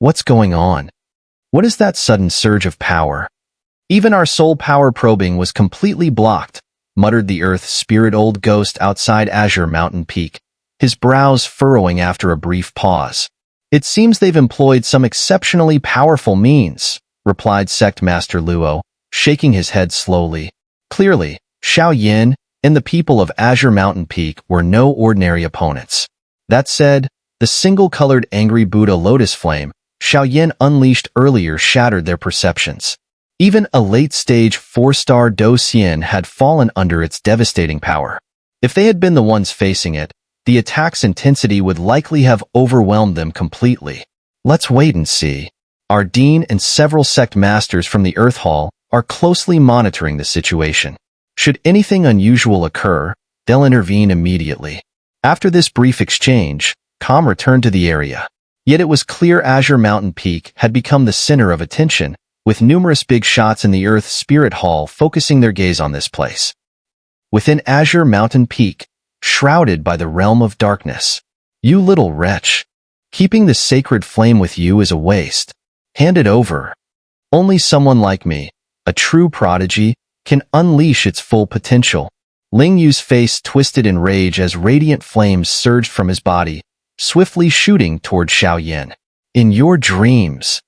What's going on? What is that sudden surge of power? Even our soul power probing was completely blocked, muttered the Earth Spirit old ghost outside Azure Mountain Peak, his brows furrowing after a brief pause. It seems they've employed some exceptionally powerful means, replied Sect Master Luo, shaking his head slowly. Clearly, Xiao Yin and the people of Azure Mountain Peak were no ordinary opponents. That said, the single-colored angry Buddha lotus flame Xiao Yin unleashed earlier shattered their perceptions. Even a late-stage 4-star Do Xian had fallen under its devastating power. If they had been the ones facing it, the attack's intensity would likely have overwhelmed them completely. Let's wait and see. Our dean and several sect masters from the Earth Hall are closely monitoring the situation. Should anything unusual occur, they'll intervene immediately. After this brief exchange, Calm returned to the area. Yet it was clear Azure Mountain Peak had become the center of attention, with numerous big shots in the Earth Spirit Hall focusing their gaze on this place. Within Azure Mountain Peak, shrouded by the realm of darkness. You little wretch. Keeping the sacred flame with you is a waste. Hand it over. Only someone like me, a true prodigy, can unleash its full potential. Ling Yu's face twisted in rage as radiant flames surged from his body, swiftly shooting toward Xiao Yin. In your dreams.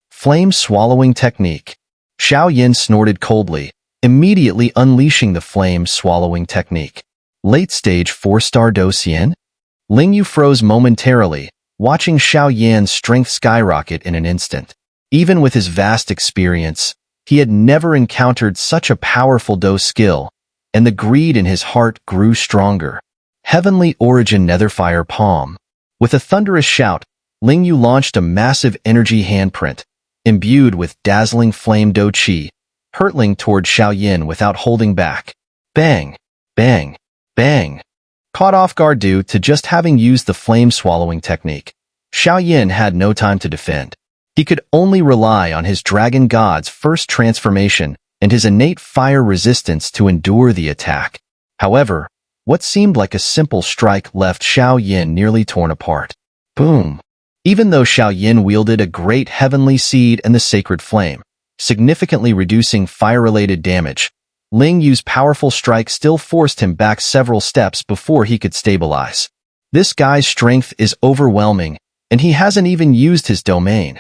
Flame-swallowing technique. Xiao Yin snorted coldly, immediately unleashing the flame-swallowing technique. Late-stage 4-star Do Xian? Ling Yu froze momentarily, watching Xiao Yan's strength skyrocket in an instant. Even with his vast experience, he had never encountered such a powerful Do skill, and the greed in his heart grew stronger. Heavenly Origin Netherfire Palm. With a thunderous shout, Ling Yu launched a massive energy handprint, imbued with dazzling flame Do Qi, hurtling toward Xiao Yin without holding back. Bang! Bang! Bang! Caught off guard due to just having used the flame-swallowing technique, Xiao Yin had no time to defend. He could only rely on his Dragon God's first transformation and his innate fire resistance to endure the attack. However, what seemed like a simple strike left Xiao Yin nearly torn apart. Boom! Even though Xiao Yin wielded a great heavenly seed and the sacred flame, significantly reducing fire-related damage, Ling Yu's powerful strike still forced him back several steps before he could stabilize. This guy's strength is overwhelming, and he hasn't even used his domain.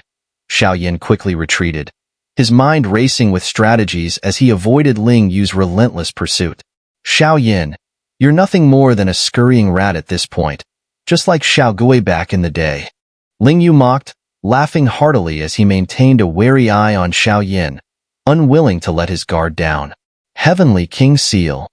Xiao Yin quickly retreated, his mind racing with strategies as he avoided Ling Yu's relentless pursuit. Xiao Yin, you're nothing more than a scurrying rat at this point, just like Xiao Gui back in the day. Ling Yu mocked, laughing heartily as he maintained a wary eye on Xiao Yin, unwilling to let his guard down. Heavenly King Seal.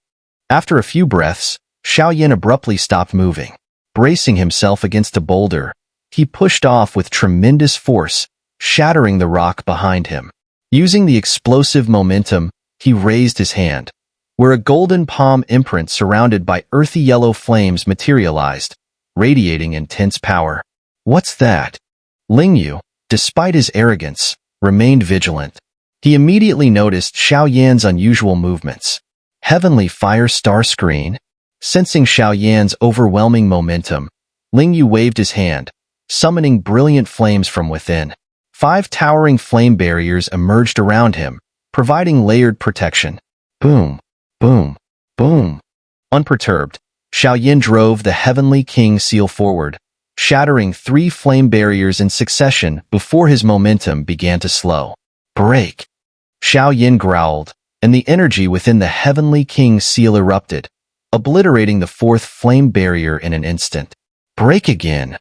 After a few breaths, Xiao Yin abruptly stopped moving. Bracing himself against a boulder, he pushed off with tremendous force, shattering the rock behind him. Using the explosive momentum, he raised his hand, where a golden palm imprint surrounded by earthy yellow flames materialized, radiating intense power. What's that? Ling Yu, despite his arrogance, remained vigilant. He immediately noticed Xiao Yan's unusual movements. Heavenly Fire Star Screen? Sensing Xiao Yan's overwhelming momentum, Ling Yu waved his hand, summoning brilliant flames from within. 5 towering flame barriers emerged around him, providing layered protection. Boom, boom, boom. Unperturbed, Xiao Yin drove the Heavenly King Seal forward, shattering 3 flame barriers in succession before his momentum began to slow. Break! Xiao Yin growled, and the energy within the Heavenly King Seal erupted, obliterating the 4th flame barrier in an instant. Break again!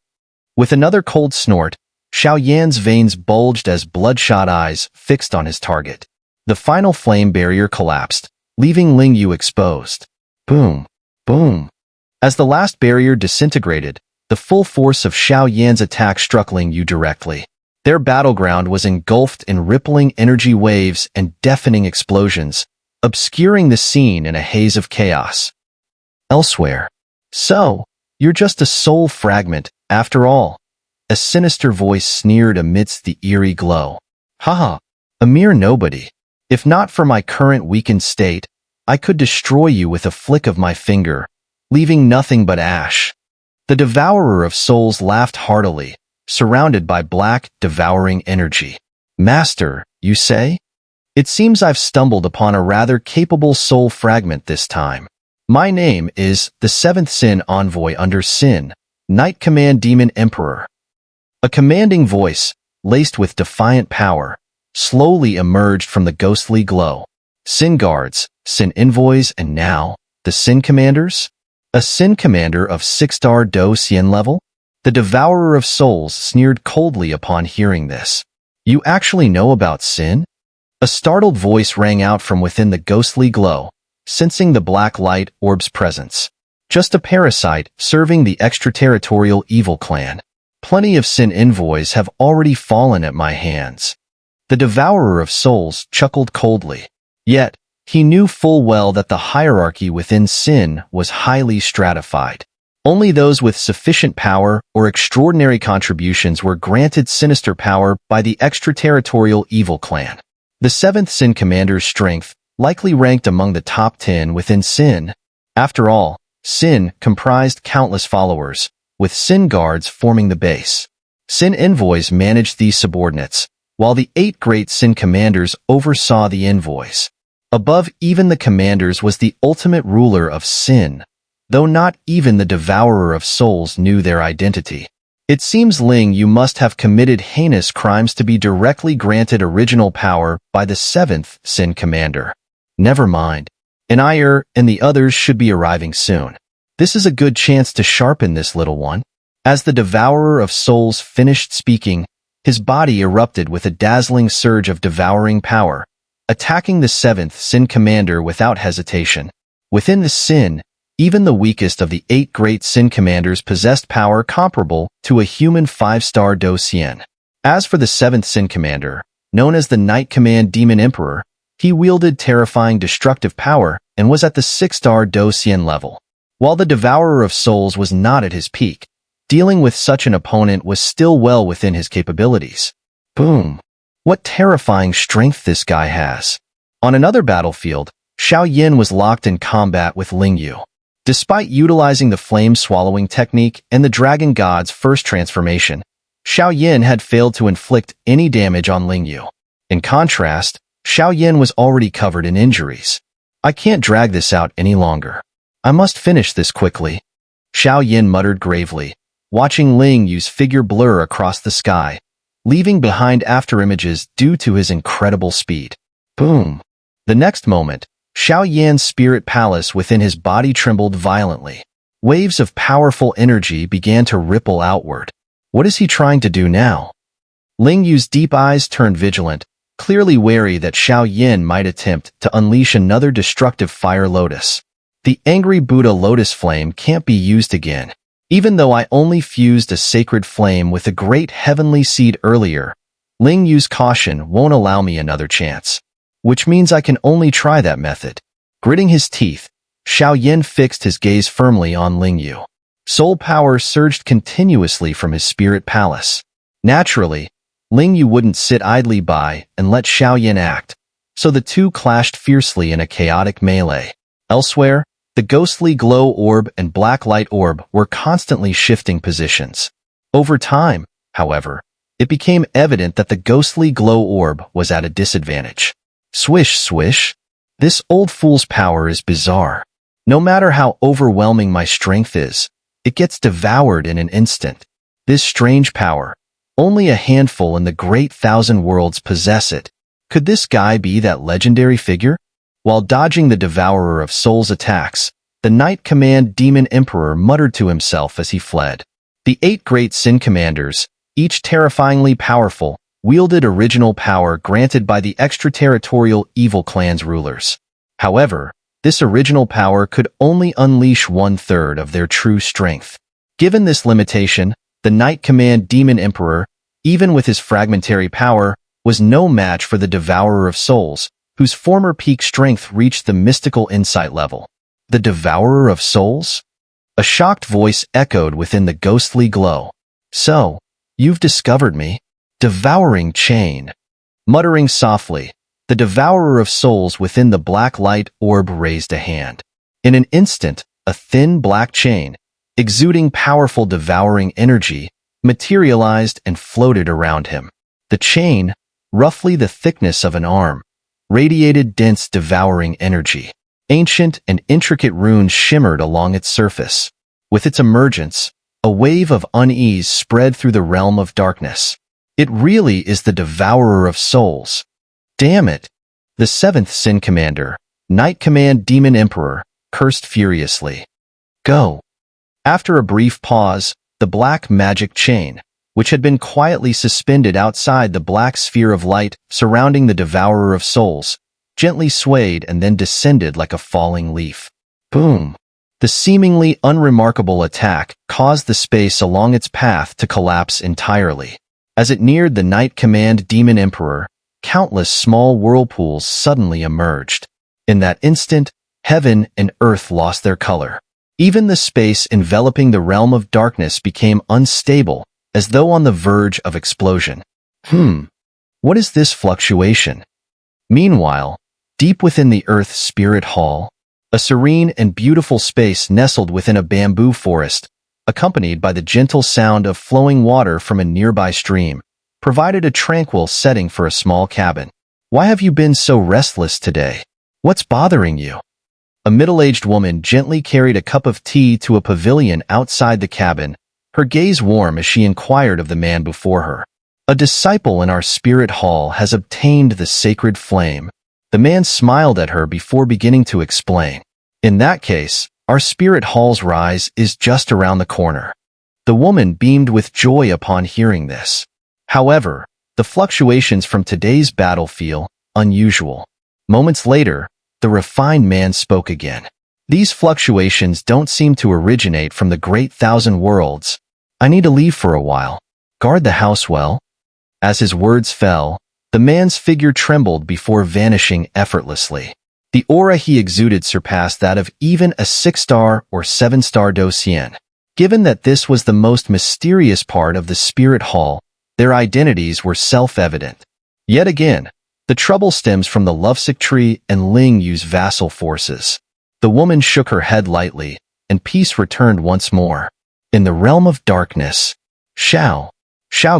With another cold snort, Xiao Yan's veins bulged as bloodshot eyes fixed on his target. The final flame barrier collapsed, leaving Ling Yu exposed. Boom! Boom! As the last barrier disintegrated, the full force of Xiao Yan's attack struck Ling Yu directly. Their battleground was engulfed in rippling energy waves and deafening explosions, obscuring the scene in a haze of chaos. Elsewhere. So, you're just a soul fragment, after all. A sinister voice sneered amidst the eerie glow. Haha, a mere nobody. If not for my current weakened state, I could destroy you with a flick of my finger, leaving nothing but ash. The devourer of souls laughed heartily, surrounded by black, devouring energy. Master, you say? It seems I've stumbled upon a rather capable soul fragment this time. My name is the Seventh Sin Envoy under Sin, Night Command Demon Emperor. A commanding voice, laced with defiant power, slowly emerged from the ghostly glow. Sin Guards, Sin Envoys, and now, the Sin Commanders? A Sin Commander of 6-star Do Xian level? The Devourer of Souls sneered coldly upon hearing this. You actually know about Sin? A startled voice rang out from within the ghostly glow, sensing the black light orb's presence. Just a parasite serving the extraterritorial evil clan. Plenty of Sin Envoys have already fallen at my hands. The Devourer of Souls chuckled coldly. Yet, he knew full well that the hierarchy within Sin was highly stratified. Only those with sufficient power or extraordinary contributions were granted sinister power by the extraterritorial evil clan. The 7th Sin Commander's strength likely ranked among the top 10 within Sin. After all, Sin comprised countless followers, with Sin Guards forming the base. Sin Envoys managed these subordinates, while the 8 great Sin Commanders oversaw the envoys. Above even the commanders was the ultimate ruler of Sin, though not even the Devourer of Souls knew their identity. It seems, Ling, you must have committed heinous crimes to be directly granted original power by the 7th Sin Commander. Never mind. An'Ayer and the others should be arriving soon. This is a good chance to sharpen this little one. As the Devourer of Souls finished speaking, his body erupted with a dazzling surge of devouring power, attacking the 7th Sin Commander without hesitation. Within the Sin, even the weakest of the 8 great Sin Commanders possessed power comparable to a human 5-star Do Xian. As for the 7th Sin Commander, known as the Night Command Demon Emperor, he wielded terrifying destructive power and was at the 6-star Do Xian level. While the Devourer of Souls was not at his peak, dealing with such an opponent was still well within his capabilities. Boom! What terrifying strength this guy has. On another battlefield, Xiao Yin was locked in combat with Ling Yu. Despite utilizing the flame-swallowing technique and the Dragon God's first transformation, Xiao Yin had failed to inflict any damage on Ling Yu. In contrast, Xiao Yin was already covered in injuries. I can't drag this out any longer. I must finish this quickly. Xiao Yin muttered gravely, watching Ling Yu's figure blur across the sky, leaving behind afterimages due to his incredible speed. Boom! The next moment, Xiao Yan's spirit palace within his body trembled violently. Waves of powerful energy began to ripple outward. What is he trying to do now? Ling Yu's deep eyes turned vigilant, clearly wary that Xiao Yin might attempt to unleash another destructive fire lotus. The angry Buddha lotus flame can't be used again. Even though I only fused a sacred flame with a great heavenly seed earlier, Ling Yu's caution won't allow me another chance. Which means I can only try that method. Gritting his teeth, Xiao Yin fixed his gaze firmly on Ling Yu. Soul power surged continuously from his spirit palace. Naturally, Ling Yu wouldn't sit idly by and let Xiao Yin act, so the two clashed fiercely in a chaotic melee. Elsewhere, the ghostly glow orb and black light orb were constantly shifting positions. Over time, however, it became evident that the ghostly glow orb was at a disadvantage. Swish, swish. This old fool's power is bizarre. No matter how overwhelming my strength is, it gets devoured in an instant. This strange power, only a handful in the great 1,000 worlds possess it. Could this guy be that legendary figure? While dodging the Devourer of Souls attacks, the Night Command Demon Emperor muttered to himself as he fled. The 8 great Sin Commanders, each terrifyingly powerful, wielded original power granted by the extraterritorial evil clan's rulers. However, this original power could only unleash 1/3 of their true strength. Given this limitation, the Night Command Demon Emperor, even with his fragmentary power, was no match for the Devourer of Souls, whose former peak strength reached the mystical insight level. The Devourer of Souls? A shocked voice echoed within the ghostly glow. So, you've discovered me? Devouring chain. Muttering softly, the Devourer of Souls within the black light orb raised a hand. In an instant, a thin black chain, exuding powerful devouring energy, materialized and floated around him. The chain, roughly the thickness of an arm, radiated dense, devouring energy. Ancient and intricate runes shimmered along its surface. With its emergence, a wave of unease spread through the realm of darkness. It really is the devourer of souls. Damn it! The seventh Sin Commander, Night Command Demon Emperor, cursed furiously. Go! After a brief pause, the black magic chain, which had been quietly suspended outside the black sphere of light surrounding the devourer of souls, gently swayed and then descended like a falling leaf. Boom! The seemingly unremarkable attack caused the space along its path to collapse entirely. As it neared the Night Command Demon Emperor, countless small whirlpools suddenly emerged. In that instant, heaven and earth lost their color. Even the space enveloping the realm of darkness became unstable, as though on the verge of explosion. What is this fluctuation? Meanwhile, deep within the Earth Spirit Hall, a serene and beautiful space nestled within a bamboo forest, accompanied by the gentle sound of flowing water from a nearby stream, provided a tranquil setting for a small cabin. Why have you been so restless today? What's bothering you? A middle-aged woman gently carried a cup of tea to a pavilion outside the cabin, her gaze warm as she inquired of the man before her. A disciple in our spirit hall has obtained the sacred flame. The man smiled at her before beginning to explain. In that case, our spirit hall's rise is just around the corner. The woman beamed with joy upon hearing this. However, the fluctuations from today's battle feel unusual. Moments later, the refined man spoke again. These fluctuations don't seem to originate from the great thousand worlds. I need to leave for a while. Guard the house well. As his words fell, the man's figure trembled before vanishing effortlessly. The aura he exuded surpassed that of even a 6-star or 7-star Docian. Given that this was the most mysterious part of the Spirit Hall, their identities were self-evident. Yet again, the trouble stems from the Lovesick Tree and Ling Yu's vassal forces. The woman shook her head lightly, and peace returned once more. In the realm of darkness, Xiao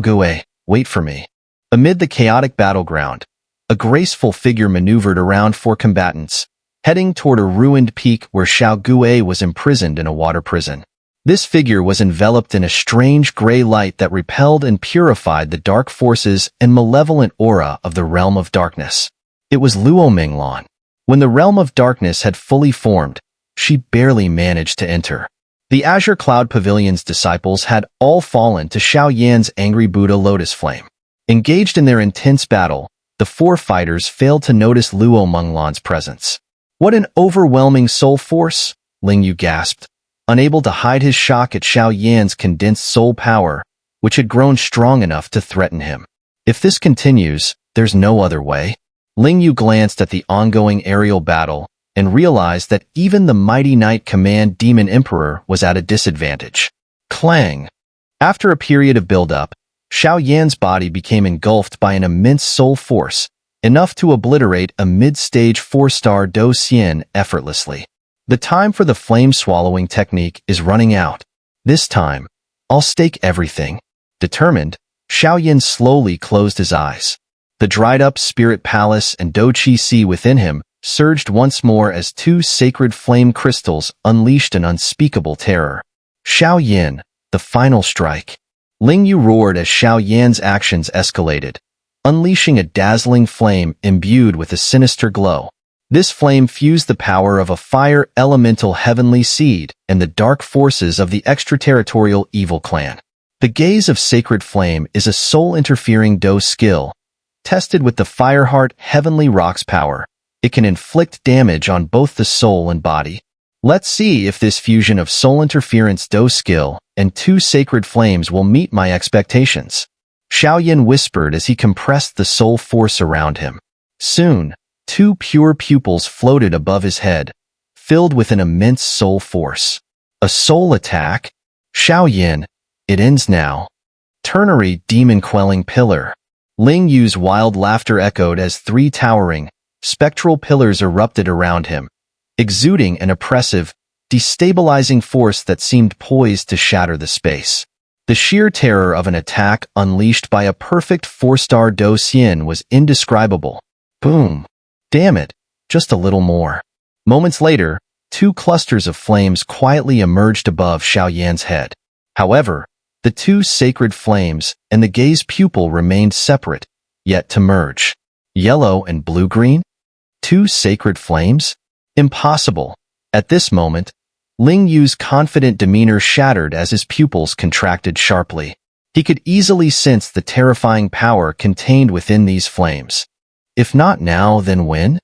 Gui, wait for me. Amid the chaotic battleground, a graceful figure maneuvered around four combatants, heading toward a ruined peak where Xiao Gui was imprisoned in a water prison. This figure was enveloped in a strange gray light that repelled and purified the dark forces and malevolent aura of the realm of darkness. It was Luo Minglan. When the realm of darkness had fully formed, she barely managed to enter. The Azure Cloud Pavilion's disciples had all fallen to Xiao Yan's angry Buddha lotus flame. Engaged in their intense battle, the four fighters failed to notice Luo Minglan's presence. What an overwhelming soul force, Ling Yu gasped, unable to hide his shock at Xiao Yan's condensed soul power, which had grown strong enough to threaten him. If this continues, there's no other way. Ling Yu glanced at the ongoing aerial battle and realized that even the mighty Night Command Demon Emperor was at a disadvantage. Clang! After a period of build-up, Xiao Yan's body became engulfed by an immense soul force, enough to obliterate a mid-stage 4-star Do Xian effortlessly. The time for the flame-swallowing technique is running out. This time, I'll stake everything. Determined, Xiao Yan slowly closed his eyes. The dried-up spirit palace and Do Qi Si within him surged once more as two sacred flame crystals unleashed an unspeakable terror. Xiao Yan, the final strike. Ling Yu roared as Xiao Yan's actions escalated, unleashing a dazzling flame imbued with a sinister glow. This flame fused the power of a fire elemental heavenly seed and the dark forces of the extraterritorial evil clan. The gaze of sacred flame is a soul-interfering Do skill. Tested with the Fireheart Heavenly Rock's power, it can inflict damage on both the soul and body. Let's see if this fusion of soul interference Do skill and two sacred flames will meet my expectations. Xiao Yan whispered as he compressed the soul force around him. Soon, two pure pupils floated above his head, filled with an immense soul force. A soul attack? Xiao Yan, it ends now. Ternary demon-quelling pillar. Ling Yu's wild laughter echoed as three towering, spectral pillars erupted around him, exuding an oppressive, destabilizing force that seemed poised to shatter the space. The sheer terror of an attack unleashed by a perfect 4-star Do Xian was indescribable. Boom. Damn it, just a little more. Moments later, 2 clusters of flames quietly emerged above Xiao Yan's head. However, the 2 sacred flames and the gaze pupil remained separate, yet to merge. Yellow and blue-green? 2 sacred flames? Impossible. At this moment, Ling Yu's confident demeanor shattered as his pupils contracted sharply. He could easily sense the terrifying power contained within these flames. If not now, then when?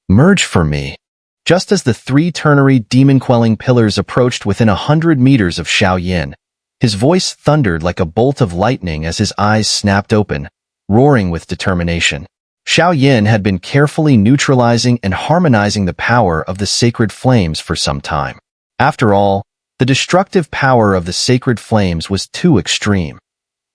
Merge for me. Just as the 3 ternary demon-quelling pillars approached within 100 meters of Xiao Yan, his voice thundered like a bolt of lightning as his eyes snapped open, roaring with determination. Xiao Yan had been carefully neutralizing and harmonizing the power of the sacred flames for some time. After all, the destructive power of the sacred flames was too extreme.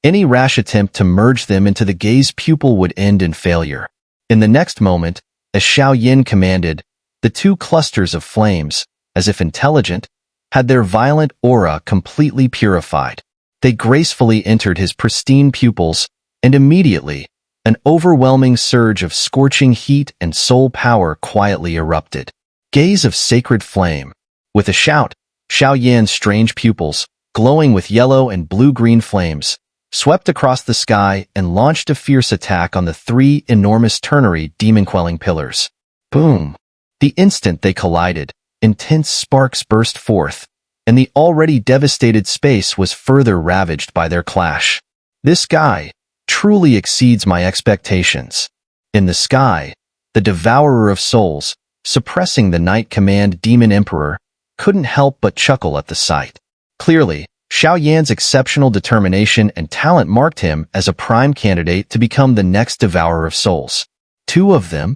Any rash attempt to merge them into the gaze pupil would end in failure. In the next moment, as Xiao Yan commanded, the 2 clusters of flames, as if intelligent, had their violent aura completely purified. They gracefully entered his pristine pupils, and immediately, an overwhelming surge of scorching heat and soul power quietly erupted. Gaze of sacred flame. With a shout, Xiao Yan's strange pupils, glowing with yellow and blue-green flames, swept across the sky and launched a fierce attack on the 3 enormous ternary demon-quelling pillars. Boom! The instant they collided, intense sparks burst forth, and the already devastated space was further ravaged by their clash. This sky truly exceeds my expectations. In the sky, the Devourer of Souls, suppressing the Night Command Demon Emperor, couldn't help but chuckle at the sight. Clearly, Xiao Yan's exceptional determination and talent marked him as a prime candidate to become the next Devourer of Souls. 2 of them?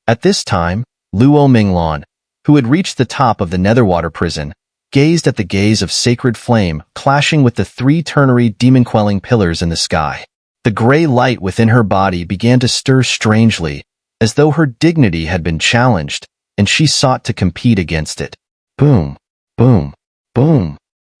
At this time, Luo Minglan, who had reached the top of the Netherwater prison, gazed at the gaze of sacred flame clashing with the 3 ternary demon-quelling pillars in the sky. The gray light within her body began to stir strangely, as though her dignity had been challenged, and she sought to compete against it. Boom, boom, boom.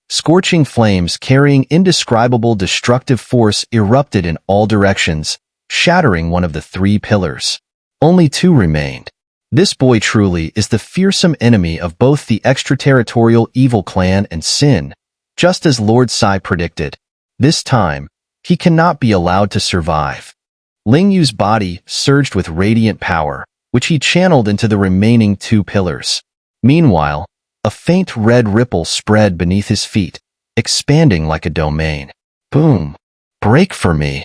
Scorching flames carrying indescribable destructive force erupted in all directions, shattering one of the 3 pillars. Only 2 remained. This boy truly is the fearsome enemy of both the extraterritorial evil clan and Sin, just as Lord Sai predicted. This time, he cannot be allowed to survive. Ling Yu's body surged with radiant power, which he channeled into the remaining 2 pillars. Meanwhile, a faint red ripple spread beneath his feet, expanding like a domain. Boom! Break for me!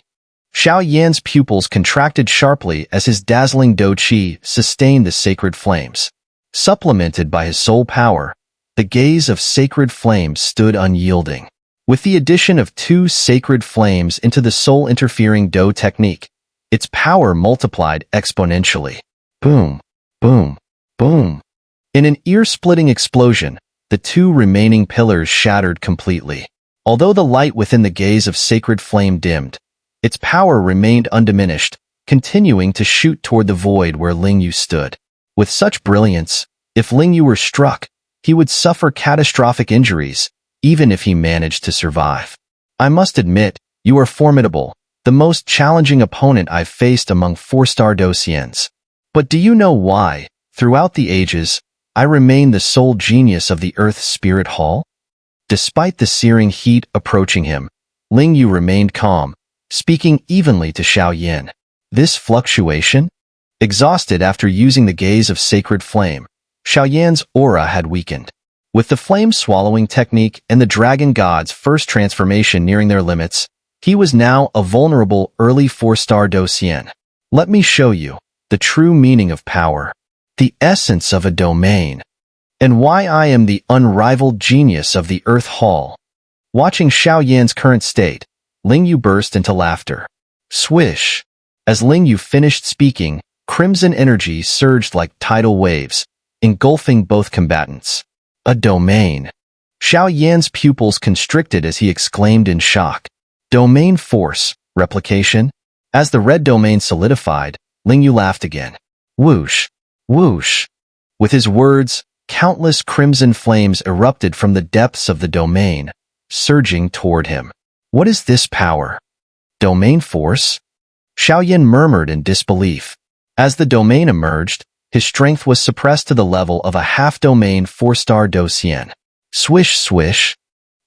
Xiao Yan's pupils contracted sharply as his dazzling Do Qi sustained the sacred flames. Supplemented by his soul power, the gaze of sacred flames stood unyielding. With the addition of 2 sacred flames into the soul-interfering Do technique, its power multiplied exponentially. Boom! Boom! Boom! In an ear-splitting explosion, the 2 remaining pillars shattered completely. Although the light within the gaze of sacred flame dimmed, its power remained undiminished, continuing to shoot toward the void where Ling Yu stood. With such brilliance, if Ling Yu were struck, he would suffer catastrophic injuries, even if he managed to survive. I must admit, you are formidable, the most challenging opponent I've faced among 4-star Do Xians. But do you know why, throughout the ages, I remain the sole genius of the Earth Spirit Hall? Despite the searing heat approaching him, Ling Yu remained calm, speaking evenly to Xiao Yan. This fluctuation? Exhausted after using the gaze of sacred flame, Xiao Yan's aura had weakened. With the flame-swallowing technique and the Dragon God's first transformation nearing their limits, he was now a vulnerable early 4-star Do Xian. Let me show you the true meaning of power, the essence of a domain, and why I am the unrivaled genius of the Earth Hall. Watching Xiao Yan's current state, Ling Yu burst into laughter. Swish! As Ling Yu finished speaking, crimson energy surged like tidal waves, engulfing both combatants. A domain. Xiao Yan's pupils constricted as he exclaimed in shock. Domain force, replication? As the red domain solidified, Ling Yu laughed again. Whoosh! Whoosh! With his words, countless crimson flames erupted from the depths of the domain, surging toward him. What is this power? Domain force? Xiaoyan murmured in disbelief. As the domain emerged, his strength was suppressed to the level of a half-domain 4-star Docian. Swish, swish.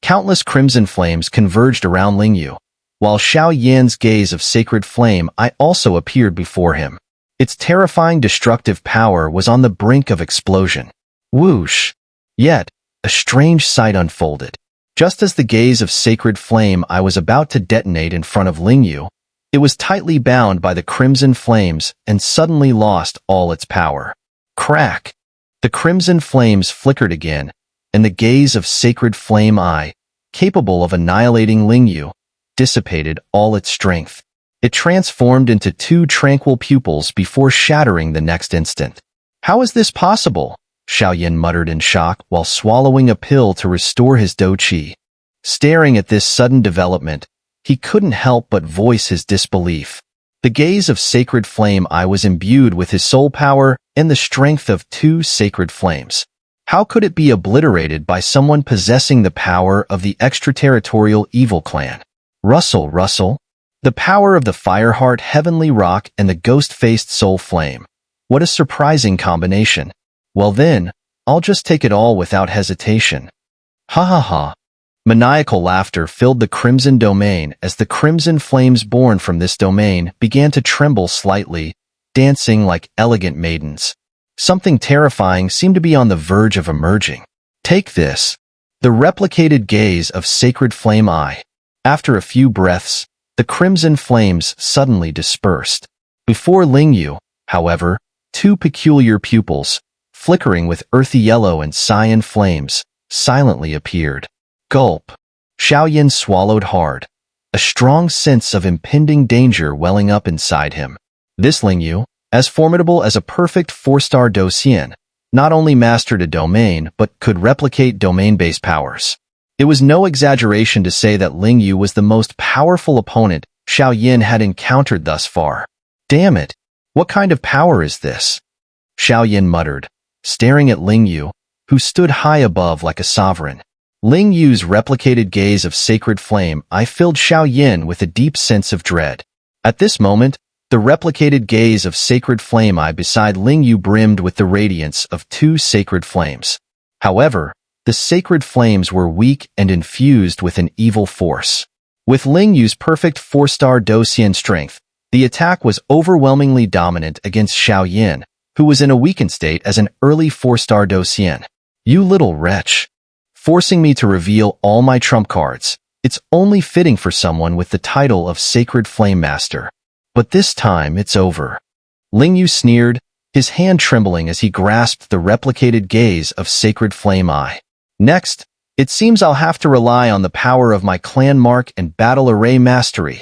Countless crimson flames converged around Lingyu, while Xiaoyan's gaze of sacred flame eye also appeared before him. Its terrifying destructive power was on the brink of explosion. Whoosh! Yet, a strange sight unfolded. Just as the gaze of sacred flame eye was about to detonate in front of Lingyu, it was tightly bound by the crimson flames and suddenly lost all its power. Crack! The crimson flames flickered again, and the gaze of sacred flame eye, capable of annihilating Lingyu, dissipated all its strength. It transformed into 2 tranquil pupils before shattering the next instant. How is this possible? Xiaoyan muttered in shock while swallowing a pill to restore his dou qi. Staring at this sudden development, he couldn't help but voice his disbelief. The gaze of sacred flame eye was imbued with his soul power and the strength of 2 sacred flames. How could it be obliterated by someone possessing the power of the extraterritorial evil clan? Rustle, rustle. The power of the Fireheart Heavenly Rock and the ghost-faced soul flame. What a surprising combination. Well then, I'll just take it all without hesitation. Ha ha ha. Maniacal laughter filled the crimson domain as the crimson flames born from this domain began to tremble slightly, dancing like elegant maidens. Something terrifying seemed to be on the verge of emerging. Take this. The replicated gaze of sacred flame eye. After a few breaths, the crimson flames suddenly dispersed. Before Lingyu, however, 2 peculiar pupils, flickering with earthy yellow and cyan flames, silently appeared. Gulp. Xiaoyan swallowed hard, a strong sense of impending danger welling up inside him. This Lingyu, as formidable as a perfect 4-star Docian, not only mastered a domain but could replicate domain-based powers. It was no exaggeration to say that Lingyu was the most powerful opponent Xiaoyan had encountered thus far. Damn it! What kind of power is this? Xiaoyan muttered, staring at Lingyu, who stood high above like a sovereign. Lingyu's replicated gaze of sacred flame eye filled Xiaoyan with a deep sense of dread. At this moment, the replicated gaze of sacred flame eye beside Lingyu brimmed with the radiance of 2 sacred flames. However, the sacred flames were weak and infused with an evil force. With Lingyu's perfect 4-star Docian strength, the attack was overwhelmingly dominant against Xiaoyan, who was in a weakened state as an early 4-star Docian. You little wretch. Forcing me to reveal all my trump cards. It's only fitting for someone with the title of Sacred Flame Master. But this time it's over. Lingyu sneered, his hand trembling as he grasped the replicated gaze of Sacred Flame Eye. Next, it seems I'll have to rely on the power of my clan mark and battle array mastery.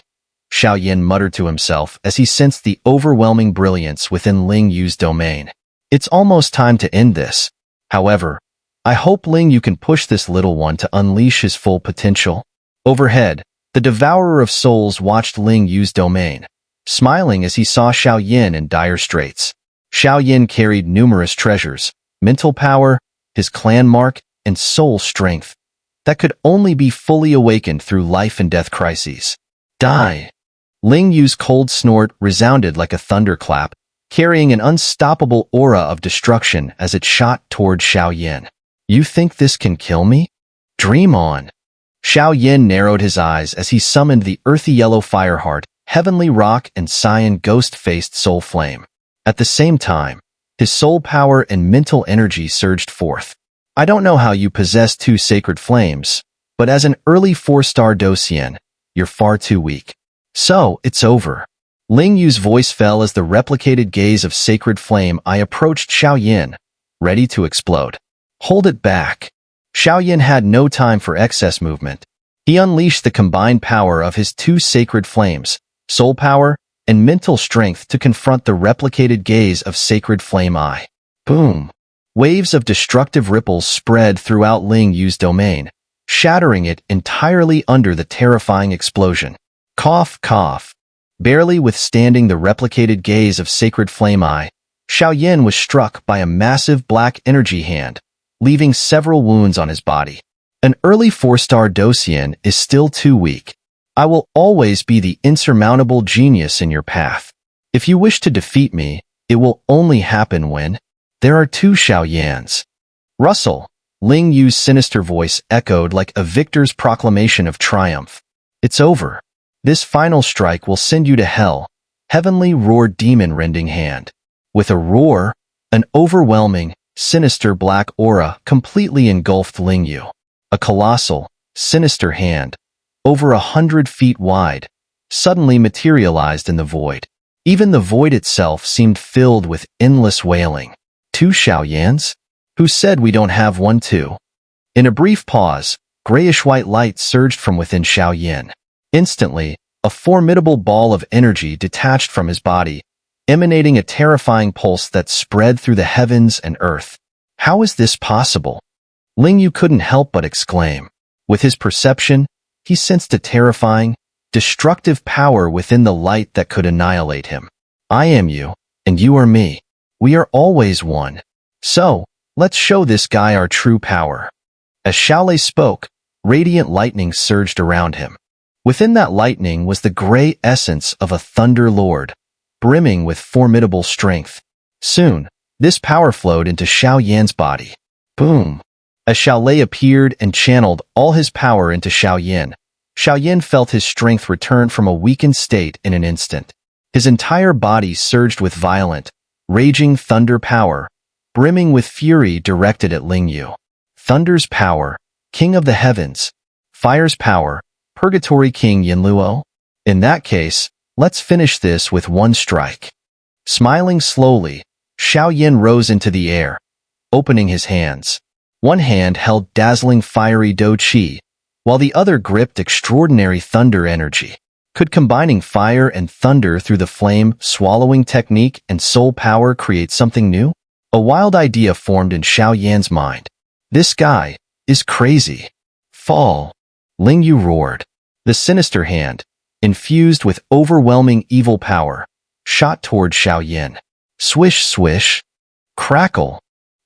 Xiaoyan muttered to himself as he sensed the overwhelming brilliance within Lingyu's domain. It's almost time to end this. However, I hope Lingyu can push this little one to unleash his full potential. Overhead, the Devourer of Souls watched Lingyu's domain, smiling as he saw Xiaoyan in dire straits. Xiaoyan carried numerous treasures, mental power, his clan mark, and soul strength that could only be fully awakened through life and death crises. Die! Lingyu's cold snort resounded like a thunderclap, carrying an unstoppable aura of destruction as it shot toward Xiaoyan. You think this can kill me? Dream on. Xiaoyan narrowed his eyes as he summoned the earthy yellow Fireheart, Heavenly Rock, and cyan ghost-faced soul flame. At the same time, his soul power and mental energy surged forth. I don't know how you possess 2 sacred flames, but as an early 4-star Docian, you're far too weak. So, it's over. Lingyu's voice fell as the replicated gaze of sacred flame eye approached Xiaoyan, ready to explode. Hold it back. Xiaoyan had no time for excess movement. He unleashed the combined power of his 2 sacred flames, soul power, and mental strength to confront the replicated gaze of sacred flame eye. Boom! Waves of destructive ripples spread throughout Lingyu's domain, shattering it entirely under the terrifying explosion. Cough, cough. Barely withstanding the replicated gaze of sacred flame eye, Xiaoyan was struck by a massive black energy hand, leaving several wounds on his body. An early 4-star Docian is still too weak. I will always be the insurmountable genius in your path. If you wish to defeat me, it will only happen when there are two Xiaoyans. Russell, Ling Yu's sinister voice echoed like a victor's proclamation of triumph. It's over. This final strike will send you to hell, heavenly roared demon-rending hand. With a roar, an overwhelming, sinister black aura completely engulfed Ling Yu. A colossal, sinister hand, over 100 feet wide, suddenly materialized in the void. Even the void itself seemed filled with endless wailing. Two Xiaoyans? Who said we don't have one too? In a brief pause, grayish-white light surged from within Xiaoyan. Instantly, a formidable ball of energy detached from his body, emanating a terrifying pulse that spread through the heavens and earth. How is this possible? Ling Yu couldn't help but exclaim. With his perception, he sensed a terrifying, destructive power within the light that could annihilate him. I am you, and you are me. We are always one. So, let's show this guy our true power. As Xiaolei spoke, radiant lightning surged around him. Within that lightning was the gray essence of a thunder lord, brimming with formidable strength. Soon, this power flowed into Xiaoyan's body. Boom! As Xiaolei appeared and channeled all his power into Xiaoyan, Xiaoyan felt his strength return from a weakened state in an instant. His entire body surged with violent, raging thunder power, brimming with fury directed at Ling Yu. Thunder's power, king of the heavens. Fire's power, purgatory king Yanluo. In that case, let's finish this with one strike. Smiling slowly, Xiaoyan rose into the air, opening his hands. One hand held dazzling fiery Do Qi, while the other gripped extraordinary thunder energy. Could combining fire and thunder through the flame-swallowing technique and soul power create something new? A wild idea formed in Xiaoyan's mind. This guy is crazy. Fall! Ling Yu roared. The sinister hand, infused with overwhelming evil power, shot toward Xiaoyan. Swish, swish. Crackle.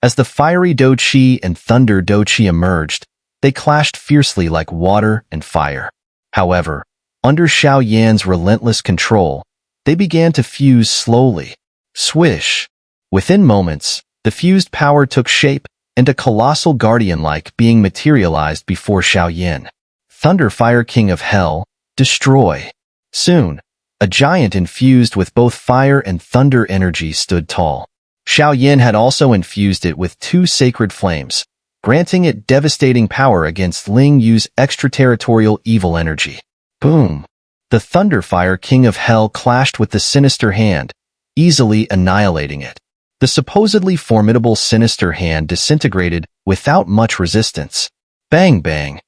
As the fiery Do Qi and thunder Do Qi emerged, they clashed fiercely like water and fire. However, under Xiaoyan's relentless control, they began to fuse slowly. Swish! Within moments, the fused power took shape, and a colossal guardian-like being materialized before Xiaoyan. Thunderfire King of Hell, destroy. Soon, a giant infused with both fire and thunder energy stood tall. Xiaoyan had also infused it with two sacred flames, granting it devastating power against Ling Yu's extraterritorial evil energy. Boom! The Thunderfire King of Hell clashed with the sinister hand, easily annihilating it. The supposedly formidable sinister hand disintegrated without much resistance. Bang bang!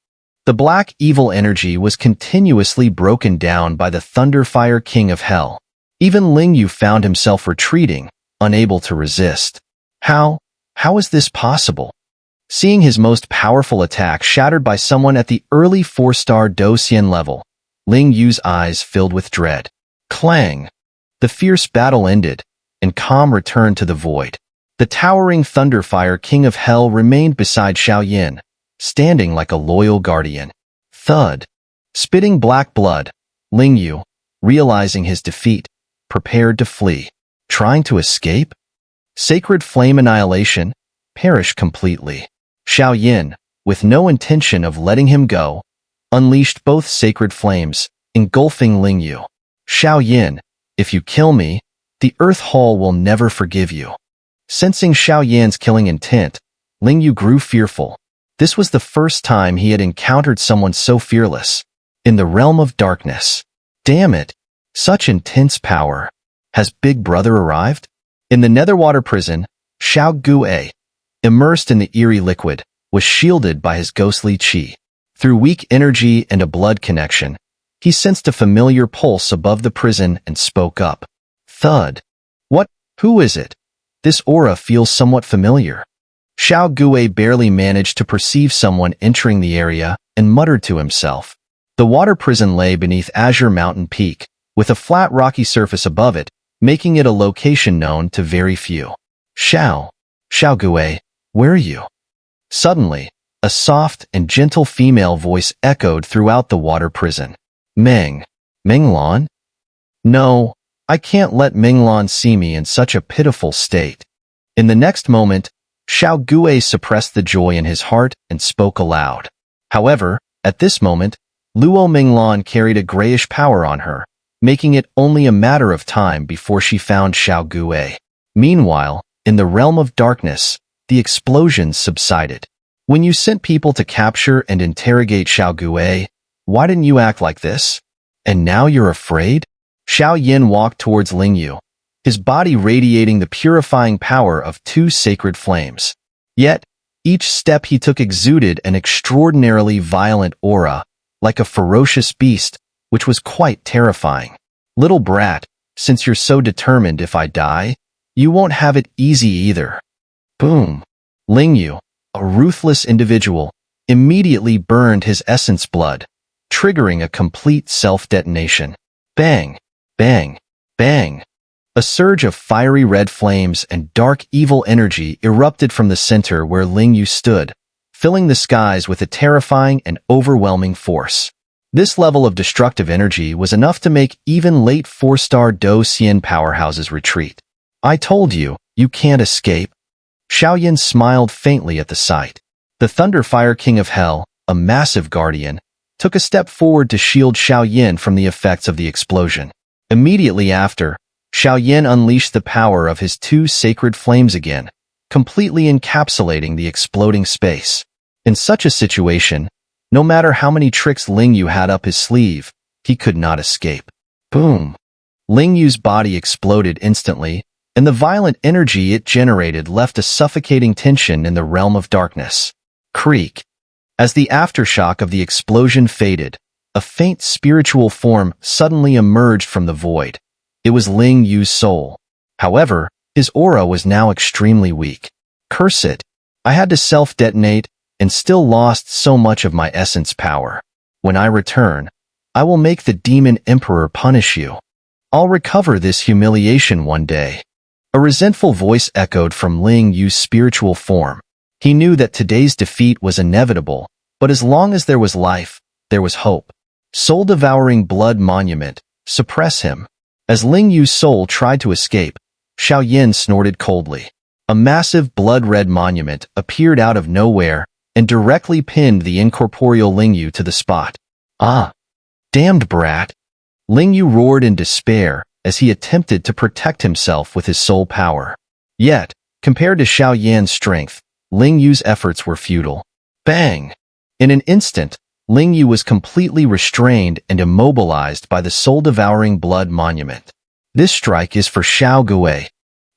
The black evil energy was continuously broken down by the Thunderfire King of Hell. Even Ling Yu found himself retreating, unable to resist. How is this possible? Seeing his most powerful attack shattered by someone at the early 4-star Do Xian level, Ling Yu's eyes filled with dread. Clang! The fierce battle ended, and calm returned to the void. The towering Thunderfire King of Hell remained beside Xiaoyan, standing like a loyal guardian. Thud! Spitting black blood, Ling Yu, realizing his defeat, prepared to flee. Trying to escape? Sacred Flame Annihilation, perished completely. Xiaoyan, with no intention of letting him go, unleashed both sacred flames, engulfing Ling Yu. Xiaoyan, if you kill me, the Earth Hall will never forgive you. Sensing Xiaoyan's killing intent, Ling Yu grew fearful. This was the first time he had encountered someone so fearless. In the realm of darkness. Damn it! Such intense power. Has Big Brother arrived? In the Netherwater prison, Xiao Gui, immersed in the eerie liquid, was shielded by his ghostly qi. Through weak energy and a blood connection, he sensed a familiar pulse above the prison and spoke up. Thud. What? Who is it? This aura feels somewhat familiar. Xiao Gui barely managed to perceive someone entering the area and muttered to himself. The water prison lay beneath Azure Mountain Peak, with a flat rocky surface above it, making it a location known to very few. Xiao Gui, where are you? Suddenly, a soft and gentle female voice echoed throughout the water prison. Meng. Minglan? No, I can't let Minglan see me in such a pitiful state. In the next moment, Xiao Gui suppressed the joy in his heart and spoke aloud. However, at this moment, Luo Minglan carried a grayish power on her, making it only a matter of time before she found Xiao Gui. Meanwhile, in the realm of darkness, the explosions subsided. When you sent people to capture and interrogate Xiao Gui, why didn't you act like this? And now you're afraid? Xiao Yin walked towards Ling Yu, his body radiating the purifying power of 2 sacred flames. Yet, each step he took exuded an extraordinarily violent aura, like a ferocious beast, which was quite terrifying. Little brat, since you're so determined if I die, you won't have it easy either. Boom. Ling Yu, a ruthless individual, immediately burned his essence blood, triggering a complete self-detonation. Bang, bang, bang. A surge of fiery red flames and dark evil energy erupted from the center where Ling Yu stood, filling the skies with a terrifying and overwhelming force. This level of destructive energy was enough to make even late 4-star Do Xian powerhouses retreat. I told you, you can't escape. Xiao Yin smiled faintly at the sight. The Thunderfire King of Hell, a massive guardian, took a step forward to shield Xiao Yin from the effects of the explosion. Immediately after, Xiao Yin unleashed the power of his 2 sacred flames again, completely encapsulating the exploding space. In such a situation, no matter how many tricks Ling Yu had up his sleeve, he could not escape. Boom! Ling Yu's body exploded instantly, and the violent energy it generated left a suffocating tension in the realm of darkness. Creak! As the aftershock of the explosion faded, a faint spiritual form suddenly emerged from the void. It was Ling Yu's soul. However, his aura was now extremely weak. Curse it! I had to self-detonate and still lost so much of my essence power. When I return, I will make the Demon Emperor punish you. I'll recover this humiliation one day. A resentful voice echoed from Ling Yu's spiritual form. He knew that today's defeat was inevitable, but as long as there was life, there was hope. Soul-devouring blood monument, suppress him. As Ling Yu's soul tried to escape, Xiao Yin snorted coldly. A massive blood-red monument appeared out of nowhere and directly pinned the incorporeal Ling Yu to the spot. Ah! Damned brat! Ling Yu roared in despair as he attempted to protect himself with his soul power. Yet, compared to Xiao Yan's strength, Ling Yu's efforts were futile. Bang! In an instant, Ling Yu was completely restrained and immobilized by the soul-devouring blood monument. This strike is for Xiao Gui.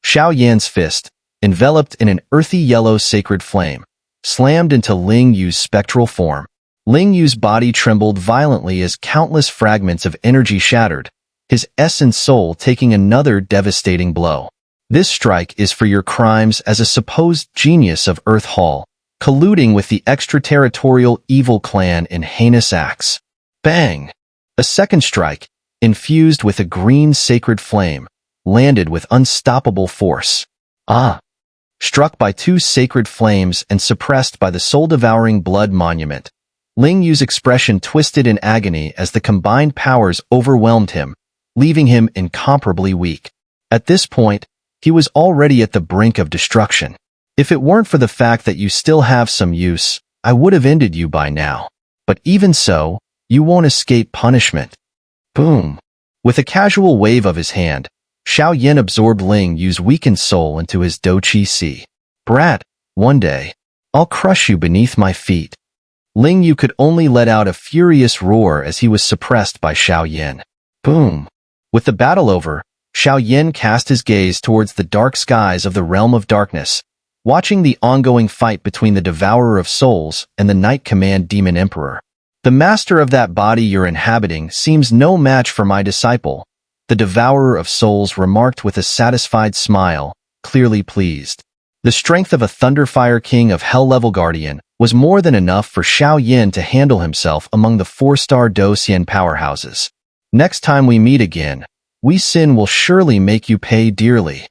Xiao Yan's fist, enveloped in an earthy yellow sacred flame, slammed into Ling Yu's spectral form. Ling Yu's body trembled violently as countless fragments of energy shattered, his essence soul taking another devastating blow. This strike is for your crimes as a supposed genius of Earth Hall, colluding with the extraterritorial evil clan in heinous acts. Bang! A second strike, infused with a green sacred flame, landed with unstoppable force. Ah! Struck by 2 sacred flames and suppressed by the soul-devouring blood monument, Ling Yu's expression twisted in agony as the combined powers overwhelmed him, leaving him incomparably weak. At this point, he was already at the brink of destruction. If it weren't for the fact that you still have some use, I would have ended you by now. But even so, you won't escape punishment. Boom! With a casual wave of his hand, Xiao Yin absorbed Ling Yu's weakened soul into his Do Chi Si. Brat, one day, I'll crush you beneath my feet. Ling Yu could only let out a furious roar as he was suppressed by Xiao Yin. Boom! With the battle over, Xiao Yin cast his gaze towards the dark skies of the realm of darkness, watching the ongoing fight between the Devourer of Souls and the Night Command Demon Emperor. The master of that body you're inhabiting seems no match for my disciple, the Devourer of Souls remarked with a satisfied smile, clearly pleased. The strength of a Thunderfire King of Hell-level Guardian was more than enough for Xiao Yin to handle himself among the 4-star Do Xian powerhouses. Next time we meet again, Wei Sin will surely make you pay dearly.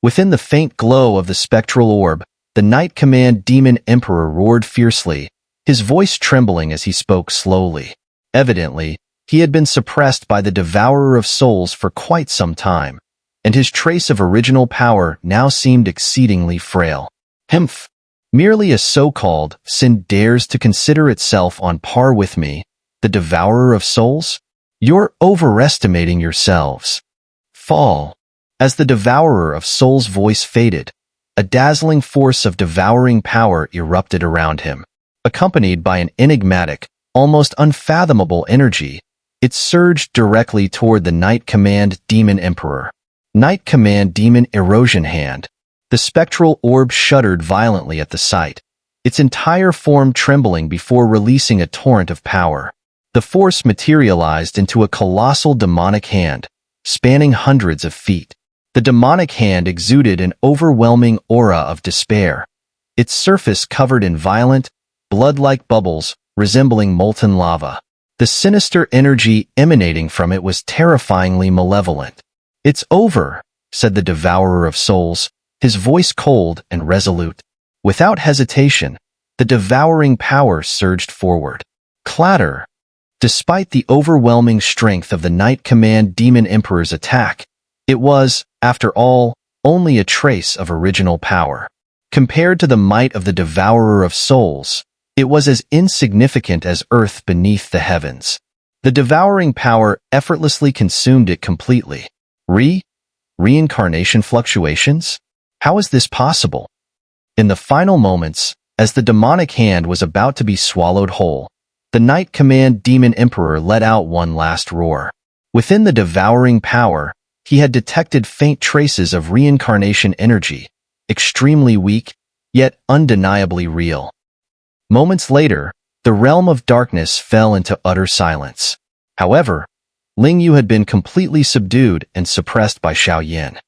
Within the faint glow of the spectral orb, the Night Command Demon Emperor roared fiercely, his voice trembling as he spoke slowly. Evidently, He had been suppressed by the Devourer of Souls for quite some time, and his trace of original power now seemed exceedingly frail. Hmph! Merely a so-called sin dares to consider itself on par with me, the Devourer of Souls? You're overestimating yourselves. Fall. As the Devourer of Souls' voice faded, a dazzling force of devouring power erupted around him. Accompanied by an enigmatic, almost unfathomable energy, it surged directly toward the Night Command Demon Emperor. Night Command Demon Erosion Hand. The spectral orb shuddered violently at the sight, its entire form trembling before releasing a torrent of power. The force materialized into a colossal demonic hand, spanning hundreds of feet. The demonic hand exuded an overwhelming aura of despair, its surface covered in violent, blood-like bubbles resembling molten lava. The sinister energy emanating from it was terrifyingly malevolent. "It's over," said the Devourer of Souls, his voice cold and resolute. Without hesitation, the devouring power surged forward. Clatter! Despite the overwhelming strength of the Night Command Demon Emperor's attack, it was, after all, only a trace of original power. Compared to the might of the Devourer of Souls, it was as insignificant as earth beneath the heavens. The devouring power effortlessly consumed it completely. Reincarnation fluctuations? How is this possible? In the final moments, as the demonic hand was about to be swallowed whole, the Night Command Demon Emperor let out one last roar. Within the devouring power, he had detected faint traces of reincarnation energy, extremely weak, yet undeniably real. Moments later, the realm of darkness fell into utter silence. However, Ling Yu had been completely subdued and suppressed by Xiao Yin.